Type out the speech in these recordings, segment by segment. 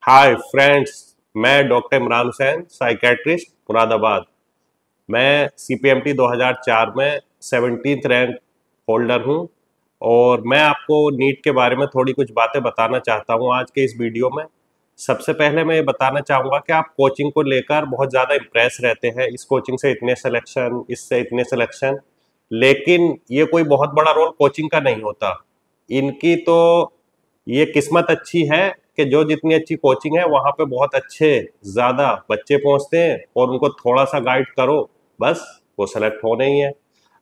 Hi friends. मैं doctor Imran Hussain, psychiatrist, Moradabad. मैं CPMT 2004 में 17th रैंक होल्डर हूं और मैं आपको नीट के बारे में थोड़ी कुछ बातें बताना चाहता हूं आज के इस वीडियो में। सबसे पहले मैं ये बताना चाहूँगा कि आप कोचिंग को लेकर बहुत ज़्यादा इम्प्रेस रहते हैं, इस कोचिंग से इतने सिलेक्शन, इससे इतने सिलेक्शन, लेकिन ये कोई बहुत बड़ा रोल कोचिंग का नहीं होता। इनकी तो ये किस्मत अच्छी है कि जो जितनी अच्छी कोचिंग है वहाँ पे बहुत अच्छे ज़्यादा बच्चे पहुँचते हैं और उनको थोड़ा सा गाइड करो, बस वो सेलेक्ट होने ही है।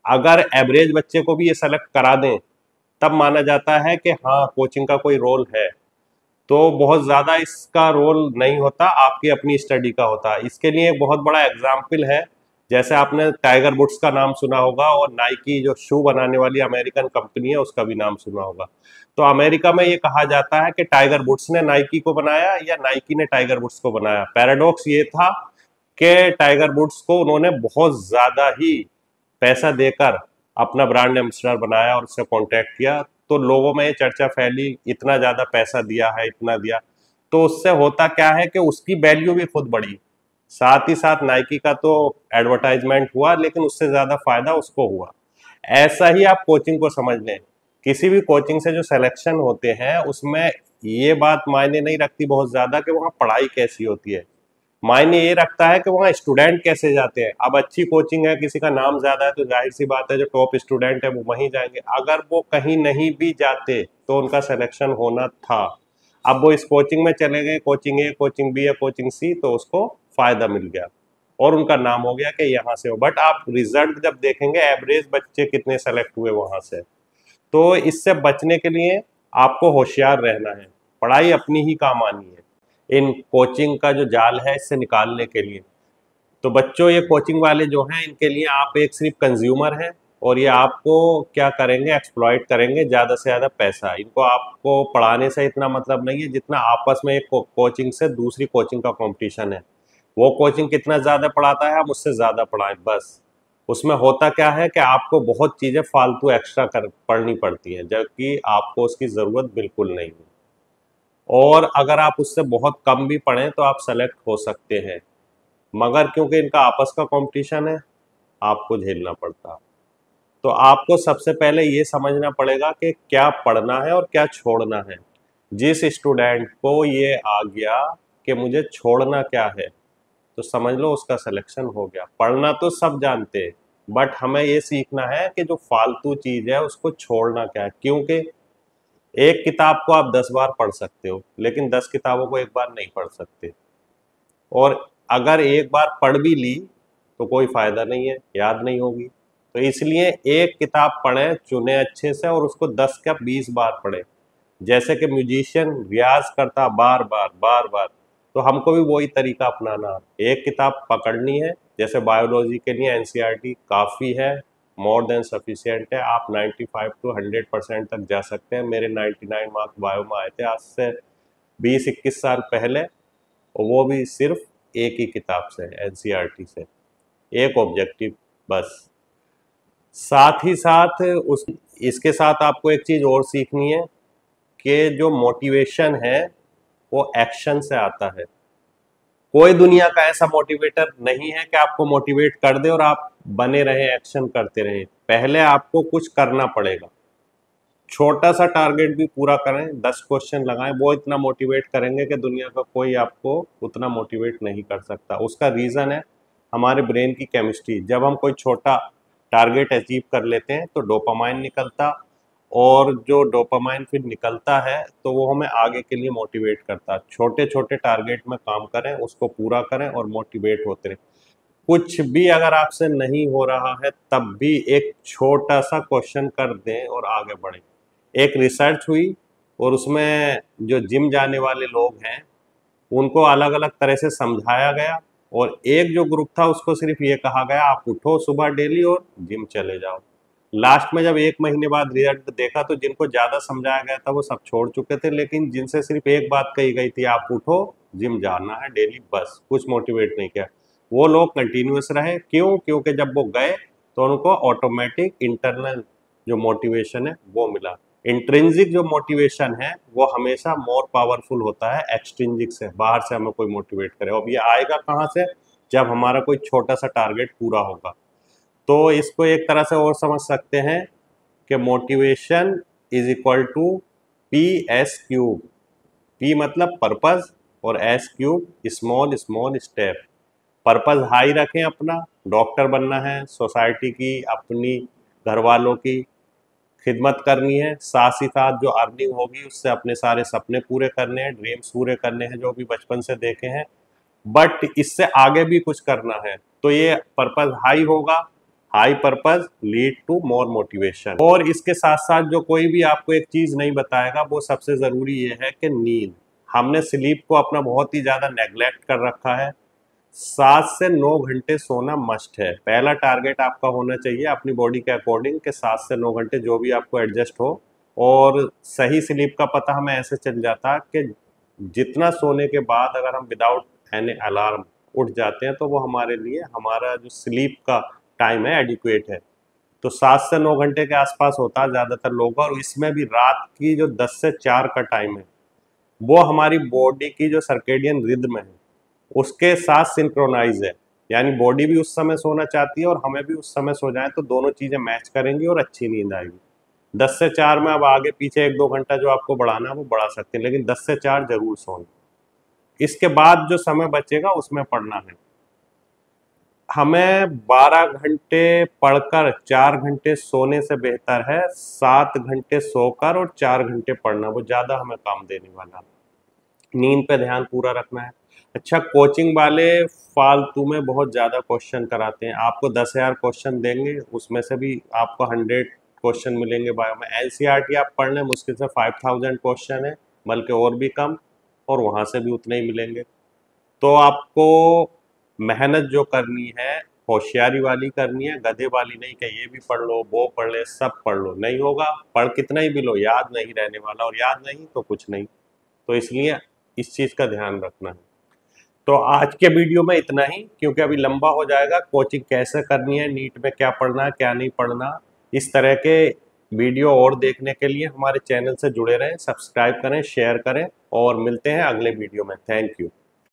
अगर एवरेज बच्चे को भी ये सेलेक्ट करा दें तब माना जाता है कि हाँ कोचिंग का कोई रोल है। तो बहुत ज़्यादा इसका रोल नहीं होता, आपकी अपनी स्टडी का होता है। इसके लिए एक बहुत बड़ा एग्जाम्पल है, जैसे आपने टाइगर वुड्स का नाम सुना होगा और नाइकी जो शू बनाने वाली अमेरिकन कंपनी है उसका भी नाम सुना होगा। तो अमेरिका में ये कहा जाता है कि टाइगर वुड्स ने नाइकी को बनाया या नाइकी ने टाइगर वुड्स को बनाया। पैराडॉक्स ये था कि टाइगर वुड्स को उन्होंने बहुत ज़्यादा ही पैसा देकर अपना ब्रांड एम्बेसडर बनाया और उससे कॉन्टैक्ट किया, तो लोगों में ये चर्चा फैली, इतना ज़्यादा पैसा दिया है, इतना दिया। तो उससे होता क्या है कि उसकी वैल्यू भी खुद बढ़ी, साथ ही साथ नाइकी का तो एडवर्टाइजमेंट हुआ, लेकिन उससे ज़्यादा फायदा उसको हुआ। ऐसा ही आप कोचिंग को समझ लें। किसी भी कोचिंग से जो सिलेक्शन होते हैं उसमें ये बात मायने नहीं रखती बहुत ज़्यादा कि वहाँ पढ़ाई कैसी होती है, मायने ये रखता है कि वहाँ स्टूडेंट कैसे जाते हैं। अब अच्छी कोचिंग है, किसी का नाम ज्यादा है, तो जाहिर सी बात है जो टॉप स्टूडेंट है वो वहीं जाएंगे। अगर वो कहीं नहीं भी जाते तो उनका सिलेक्शन होना था। अब वो इस कोचिंग में चले गए, कोचिंग ए, कोचिंग बी या कोचिंग सी, तो उसको फायदा मिल गया और उनका नाम हो गया कि यहाँ से हो। बट आप रिजल्ट जब देखेंगे, एवरेज बच्चे कितने सेलेक्ट हुए वहां से। तो इससे बचने के लिए आपको होशियार रहना है, पढ़ाई अपनी ही काम आनी है, इन कोचिंग का जो जाल है इससे निकालने के लिए। तो बच्चों, ये कोचिंग वाले जो हैं इनके लिए आप एक सिर्फ कंज्यूमर हैं और ये आपको क्या करेंगे, एक्सप्लॉइट करेंगे ज़्यादा से ज़्यादा पैसा। इनको आपको पढ़ाने से इतना मतलब नहीं है जितना आपस में एक कोचिंग से दूसरी कोचिंग का कंपटीशन है। वो कोचिंग कितना ज़्यादा पढ़ाता है, हम उससे ज़्यादा पढ़ाएं बस। उसमें होता क्या है कि आपको बहुत चीज़ें फालतू एक्स्ट्रा कर पढ़नी पड़ती हैं, जबकि आपको उसकी ज़रूरत बिल्कुल नहीं है। और अगर आप उससे बहुत कम भी पढ़ें तो आप सेलेक्ट हो सकते हैं, मगर क्योंकि इनका आपस का कंपटीशन है, आपको झेलना पड़ता है। तो आपको सबसे पहले ये समझना पड़ेगा कि क्या पढ़ना है और क्या छोड़ना है। जिस स्टूडेंट को ये आ गया कि मुझे छोड़ना क्या है, तो समझ लो उसका सिलेक्शन हो गया। पढ़ना तो सब जानते हैं, बट हमें ये सीखना है कि जो फालतू चीज है उसको छोड़ना क्या है। क्योंकि एक किताब को आप 10 बार पढ़ सकते हो, लेकिन 10 किताबों को एक बार नहीं पढ़ सकते। और अगर एक बार पढ़ भी ली तो कोई फायदा नहीं है, याद नहीं होगी। तो इसलिए एक किताब पढ़ें, चुने अच्छे से, और उसको 10 या 20 बार पढ़ें। जैसे कि म्यूजिशियन रियाज करता बार बार बार बार, तो हमको भी वही तरीका अपनाना है। एक किताब पकड़नी है, जैसे बायोलॉजी के लिए एनसीईआरटी काफ़ी है, मोर देन सफिशियंट है। आप 95 to 100% तक जा सकते हैं। मेरे 99 मार्क्स बायो में आए थे आज से 20-21 साल पहले, और वो भी सिर्फ एक ही किताब से, एनसीईआरटी से, एक ऑब्जेक्टिव बस। साथ ही साथ उस इसके साथ आपको एक चीज़ और सीखनी है कि जो मोटिवेशन है वो एक्शन से आता है। कोई दुनिया का ऐसा मोटिवेटर नहीं है कि आपको मोटिवेट कर दे और आप बने रहे, एक्शन करते रहे। पहले आपको कुछ करना पड़ेगा। छोटा सा टारगेट भी पूरा करें, 10 क्वेश्चन लगाएं, वो इतना मोटिवेट करेंगे कि दुनिया का कोई आपको उतना मोटिवेट नहीं कर सकता। उसका रीज़न है हमारे ब्रेन की केमिस्ट्री। जब हम कोई छोटा टारगेट अचीव कर लेते हैं तो डोपामाइन निकलता, और जो डोपामाइन फिर निकलता है तो वो हमें आगे के लिए मोटिवेट करता है। छोटे छोटे टारगेट में काम करें, उसको पूरा करें और मोटिवेट होते रहें। कुछ भी अगर आपसे नहीं हो रहा है तब भी एक छोटा सा क्वेश्चन कर दें और आगे बढ़ें। एक रिसर्च हुई और उसमें जो जिम जाने वाले लोग हैं उनको अलग अलग तरह से समझाया गया, और एक जो ग्रुप था उसको सिर्फ ये कहा गया आप उठो सुबह डेली और जिम चले जाओ। लास्ट में जब 1 महीने बाद रिजल्ट देखा तो जिनको ज़्यादा समझाया गया था वो सब छोड़ चुके थे, लेकिन जिनसे सिर्फ एक बात कही गई थी आप उठो जिम जाना है डेली, बस कुछ मोटिवेट नहीं किया, वो लोग कंटिन्यूअस रहे। क्यों? क्योंकि जब वो गए तो उनको ऑटोमेटिक इंटरनल जो मोटिवेशन है वो मिला। इंट्रिंसिक जो मोटिवेशन है वो हमेशा मोर पावरफुल होता है एक्सट्रिंसिक से, बाहर से हमें कोई मोटिवेट करे। अब ये आएगा कहाँ से? जब हमारा कोई छोटा सा टारगेट पूरा होगा। तो इसको एक तरह से और समझ सकते हैं कि motivation is equal to P S cube. P मतलब पर्पस और S cube small small step. Purpose high रखें अपना, डॉक्टर बनना है, सोसाइटी की, अपनी घर वालों की खिदमत करनी है, साथ ही साथ जो अर्निंग होगी उससे अपने सारे सपने पूरे करने हैं, ड्रीम्स पूरे करने हैं जो भी बचपन से देखे हैं, बट इससे आगे भी कुछ करना है। तो ये पर्पस हाई होगा, high purpose lead to more motivation. और इसके साथ साथ जो कोई भी आपको एक चीज नहीं बताएगा वो सबसे जरूरी ये है कि नींद। हमने स्लीप को अपना बहुत ही ज्यादा नेग्लेक्ट कर रखा है। 7 से 9 घंटे सोना मस्ट है। पहला टारगेट आपका होना चाहिए अपनी बॉडी के अकॉर्डिंग कि 7 से 9 घंटे जो भी आपको एडजस्ट हो। और सही स्लीप का पता हमें ऐसे चल जाता कि जितना सोने के बाद अगर हम विदाउट एनी अलार्म उठ जाते हैं तो वो हमारे लिए, हमारा जो स्लीप का टाइम है एडिक्वेट है। तो 7 से 9 घंटे के आसपास होता है ज़्यादातर लोगों का। और इसमें भी रात की जो 10 से 4 का टाइम है वो हमारी बॉडी की जो सर्केडियन रिदम है उसके साथ सिंक्रोनाइज है। यानी बॉडी भी उस समय सोना चाहती है और हमें भी उस समय सो जाए, तो दोनों चीज़ें मैच करेंगी और अच्छी नींद आएगी। 10 से 4 में अब आगे पीछे 1-2 घंटा जो आपको बढ़ाना है वो बढ़ा सकते हैं, लेकिन 10 से 4 जरूर सोना। इसके बाद जो समय बचेगा उसमें पढ़ना है। हमें 12 घंटे पढ़कर 4 घंटे सोने से बेहतर है 7 घंटे सोकर और 4 घंटे पढ़ना, वो ज़्यादा हमें काम देने वाला। नींद पे ध्यान पूरा रखना है। अच्छा, कोचिंग वाले फालतू में बहुत ज़्यादा क्वेश्चन कराते हैं। आपको 10,000 क्वेश्चन देंगे, उसमें से भी आपको 100 क्वेश्चन मिलेंगे बायो में। एनसीईआरटी आप पढ़ लें, मुश्किल से 5000 क्वेश्चन है, बल्कि और भी कम, और वहाँ से भी उतने ही मिलेंगे। तो आपको मेहनत जो करनी है होशियारी वाली करनी है, गधे वाली नहीं कि ये भी पढ़ लो वो पढ़ ले सब पढ़ लो। नहीं होगा, पढ़ कितना ही भी लो याद नहीं रहने वाला, और याद नहीं तो कुछ नहीं। तो इसलिए इस चीज़ का ध्यान रखना है। तो आज के वीडियो में इतना ही, क्योंकि अभी लंबा हो जाएगा। कोचिंग कैसे करनी है, नीट में क्या पढ़ना है क्या नहीं पढ़ना, इस तरह के वीडियो और देखने के लिए हमारे चैनल से जुड़े रहें, सब्सक्राइब करें, शेयर करें, और मिलते हैं अगले वीडियो में। Thank you.